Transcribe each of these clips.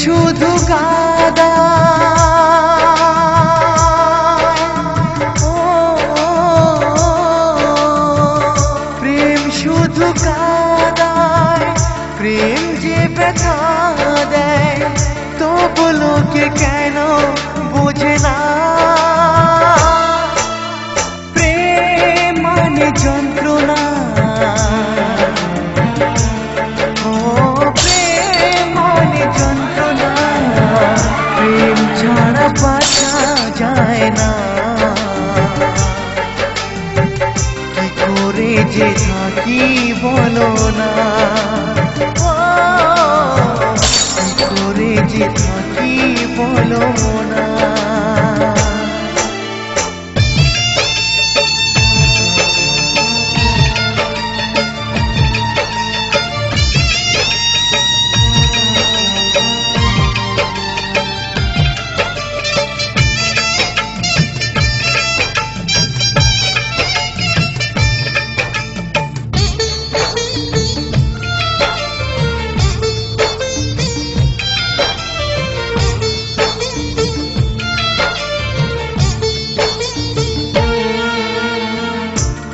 শুধু কাদা প্রেম শুধু কাদায় প্রেম যে ব্যথা দেয় তবু লোকে কেন বোঝে না প্রেম মানে যন্ত্রণা প্রেম মানে যন্ত্রণা প্রেম ছাড়া বাঁচা যায় না কি করে যে থাকি বলো না কি করে যে থাকি বলো না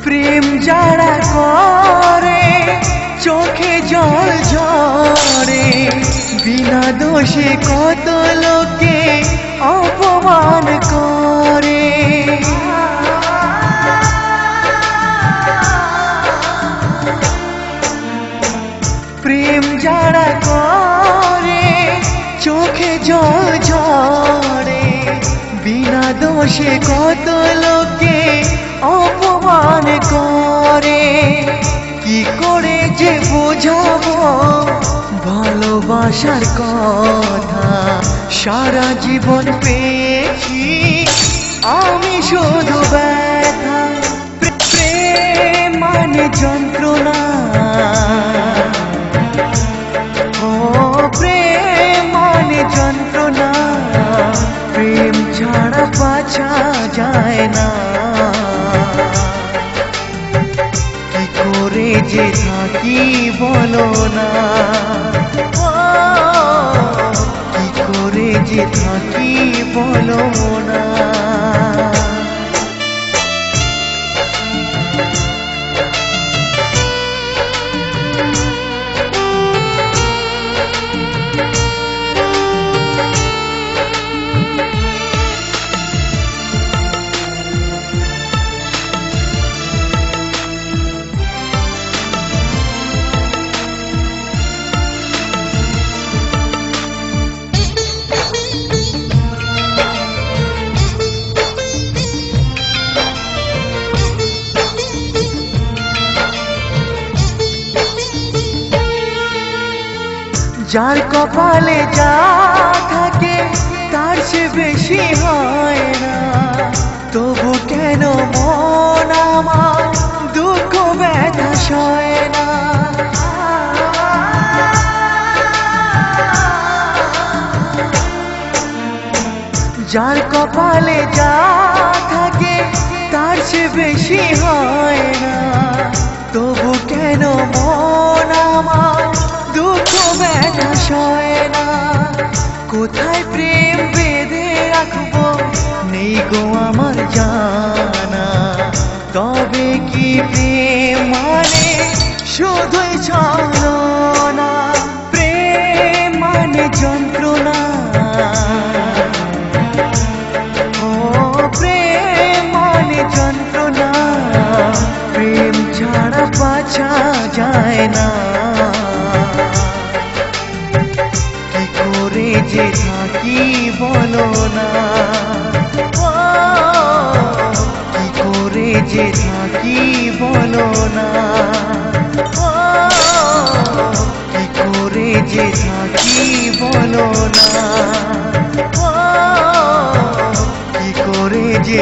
প্রেম যারা করে চোখে জল ঝরে বিনা দোষে কত লোকে অপমান করে প্রেম যারা করে চোখে জল ঝরে বিনা দোষে কত লোকে অপমান করে কি করে যে বোঝাবো ভালোবাসার কথা সারা জীবন পেয়েছি আমি শুধু ব্যথা প্রেম মানে যন্ত্রণা প্রেম মানে যন্ত্রণা প্রেম ছাড়া বাঁচা যায় না কি করে যে থাকি বলো না কি করে যে থাকি বলো না যার কপালে যা থাকে তার সে বেশি হয় না তবু কেন মন আমার দুঃখ ব্যথা সয় না যার কপালে যা থাকে তার সে বেশি হয় না তবু কেন মন আমার দুঃখ ব্যথা সয় না কোথায় প্রেম বেঁধে রাখবো নেই গো আমার জানা তবে কি প্রেম মানে শুধুই ছলনা প্রেম মানে যন্ত্রণা প্রেম মানে যন্ত্রণা প্রেম ছাড়া বাঁচা যায় না কি করে যে থাকি বলো না কি করে যে থাকি বলো না কি করে যে থাকি বলো না কি করে যে